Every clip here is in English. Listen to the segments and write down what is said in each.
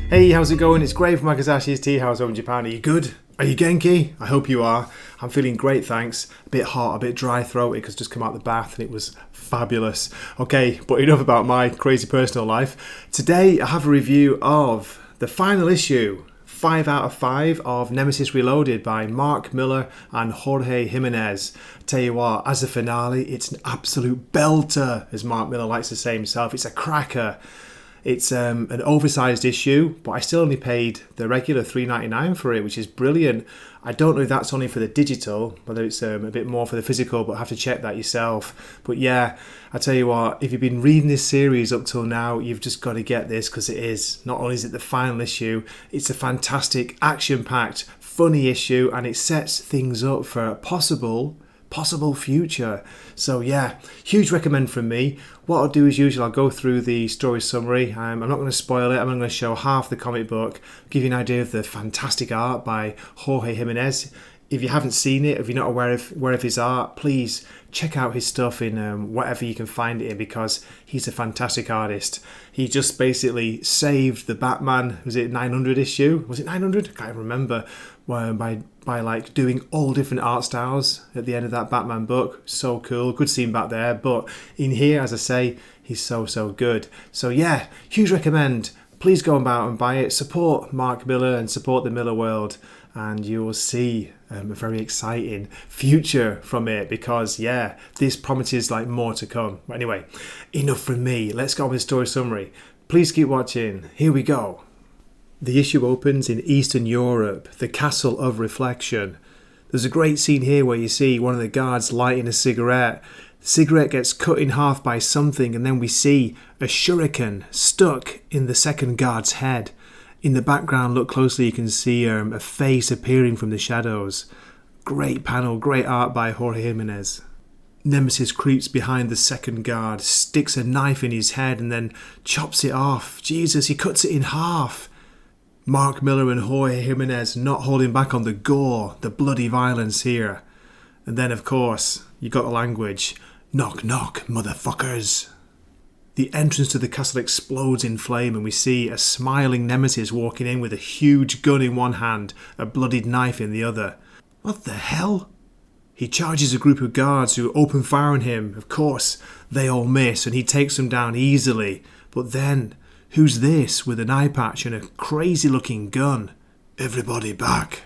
Hey, how's it going? It's Gray from Akazashi's Tea House over in Japan. Are you good? Are you Genki? I hope you are. I'm feeling great, thanks. A bit hot, a bit dry throated because just come out the bath and it was fabulous. Okay, but enough about my crazy personal life. Today I have a review of the final issue, 5 out of 5 of Nemesis Reloaded by Mark Millar and Jorge Jimenez. Tell you what, as a finale, it's an absolute belter, as Mark Millar likes to say himself. It's a cracker. It's an oversized issue, but I still only paid the regular $3.99 for it, which is brilliant. I don't know if that's only for the digital, whether it's a bit more for the physical, but have to check that yourself. But yeah, I tell you what, if you've been reading this series up till now, you've just got to get this, because it is. Not only is it the final issue, it's a fantastic, action-packed, funny issue, and it sets things up for a possible future. So yeah, huge recommend from me. What I'll do as usual, I'll go through the story summary. I'm not going to spoil it. I'm going to show half the comic book, give you an idea of the fantastic art by Jorge Jimenez. If you haven't seen it, if you're not aware of his art, please check out his stuff in whatever you can find it in, because he's a fantastic artist. He just basically saved the Batman, was it 900 issue? Was it 900? I can't remember. By like doing all different art styles at the end of that Batman book. So cool. Good scene back there. But in here, as I say, he's so good. So yeah, huge recommend. Please go about and buy it. Support Mark Millar and support the Millar world, and you will see a very exciting future from it, because yeah, this promises like more to come. But anyway, enough from me. Let's go with the story summary. Please keep watching. Here we go. The issue opens in Eastern Europe, the Castle of Reflection. There's a great scene here where you see one of the guards lighting a cigarette. The cigarette gets cut in half by something, and then we see a shuriken stuck in the second guard's head. In the background, look closely, you can see a face appearing from the shadows. Great panel, great art by Jorge Jimenez. Nemesis creeps behind the second guard, sticks a knife in his head and then chops it off. Jesus, he cuts it in half. Mark Millar and Jorge Jimenez not holding back on the gore, the bloody violence here. And then, of course, you got the language. Knock, knock, motherfuckers. The entrance to the castle explodes in flame, and we see a smiling Nemesis walking in with a huge gun in one hand, a bloodied knife in the other. What the hell? He charges a group of guards who open fire on him. Of course, they all miss, and he takes them down easily. But then, who's this with an eye patch and a crazy looking gun? Everybody back.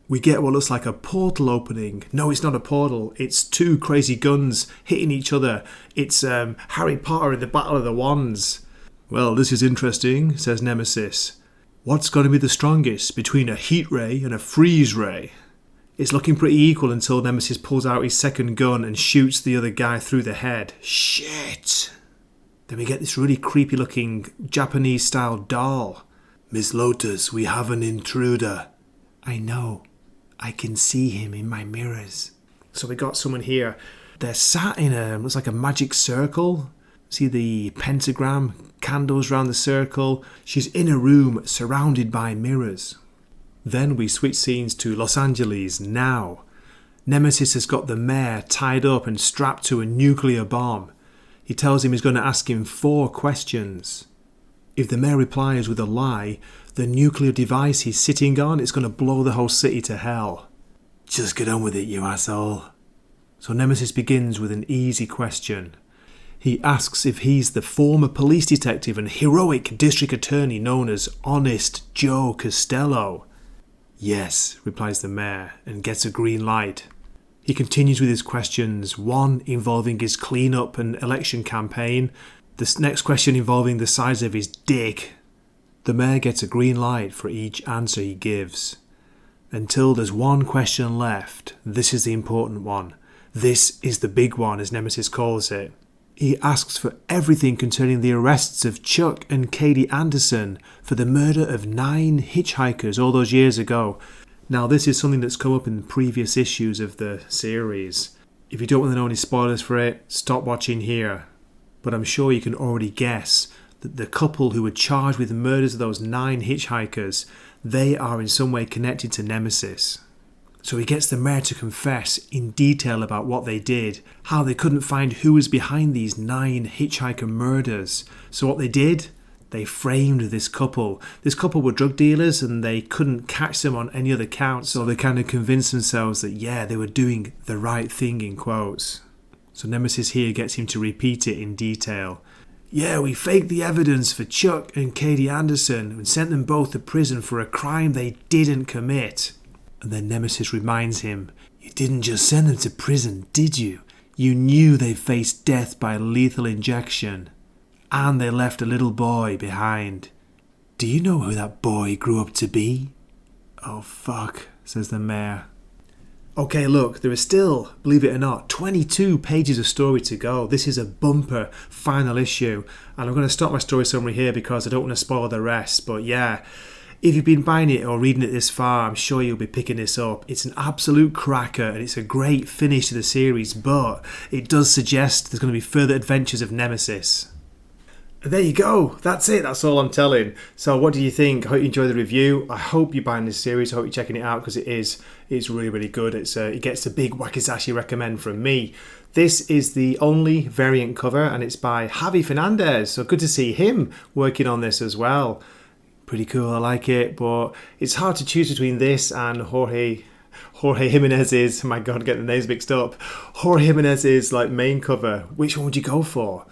We get what looks like a portal opening. No, it's not a portal. It's two crazy guns hitting each other. It's Harry Potter in the Battle of the Wands. Well, this is interesting, says Nemesis. What's going to be the strongest between a heat ray and a freeze ray? It's looking pretty equal until Nemesis pulls out his second gun and shoots the other guy through the head. Shit! Then we get this really creepy looking Japanese style doll. Miss Lotus, we have an intruder. I know. I can see him in my mirrors. So we got someone here. They're sat in looks like a magic circle. See the pentagram, candles around the circle. She's in a room surrounded by mirrors. Then we switch scenes to Los Angeles now. Nemesis has got the mayor tied up and strapped to a nuclear bomb. He tells him he's going to ask him 4 questions. If the mayor replies with a lie, the nuclear device he's sitting on is going to blow the whole city to hell. Just get on with it, you asshole. So Nemesis begins with an easy question. He asks if he's the former police detective and heroic district attorney known as Honest Joe Costello. Yes, replies the mayor, and gets a green light. He continues with his questions, one involving his clean-up and election campaign, the next question involving the size of his dick. The mayor gets a green light for each answer he gives. Until there's one question left. This is the important one. This is the big one, as Nemesis calls it. He asks for everything concerning the arrests of Chuck and Katie Anderson for the murder of 9 hitchhikers all those years ago. Now, this is something that's come up in previous issues of the series. If you don't want to know any spoilers for it, stop watching here. But I'm sure you can already guess that the couple who were charged with the murders of those 9 hitchhikers, they are in some way connected to Nemesis. So he gets the mayor to confess in detail about what they did, how they couldn't find who was behind these 9 hitchhiker murders. So what they did, they framed this couple. This couple were drug dealers and they couldn't catch them on any other count, so they kind of convinced themselves that, yeah, they were doing the right thing, in quotes. So Nemesis here gets him to repeat it in detail. Yeah, we faked the evidence for Chuck and Katie Anderson and sent them both to prison for a crime they didn't commit. And then Nemesis reminds him, you didn't just send them to prison, did you? You knew they faced death by lethal injection. And they left a little boy behind. Do you know who that boy grew up to be? Oh fuck, says the mayor. Okay, look, there is still, believe it or not, 22 pages of story to go. This is a bumper final issue. And I'm going to stop my story summary here because I don't want to spoil the rest. But yeah, if you've been buying it or reading it this far, I'm sure you'll be picking this up. It's an absolute cracker and it's a great finish to the series, but it does suggest there's going to be further adventures of Nemesis. There you go. That's it. That's all I'm telling. So what do you think? I hope you enjoy the review. I hope you're buying this series. I hope you're checking it out because it's really, really good. It gets a big Wakizashi recommend from me. This is the only variant cover and it's by Javi Fernandez. So good to see him working on this as well. Pretty cool. I like it, but it's hard to choose between this and Jorge Jimenez's, my God, get the names mixed up. Jorge Jimenez's like main cover. Which one would you go for?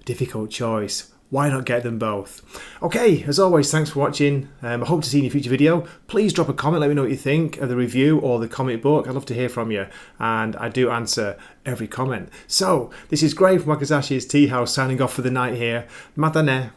Difficult choice. Why not get them both? Okay, as always, thanks for watching. I hope to see you in a future video. Please drop a comment, let me know what you think of the review or the comic book. I'd love to hear from you, and I do answer every comment. So, this is Gray from Wakizashi's Tea House signing off for the night here. Matane.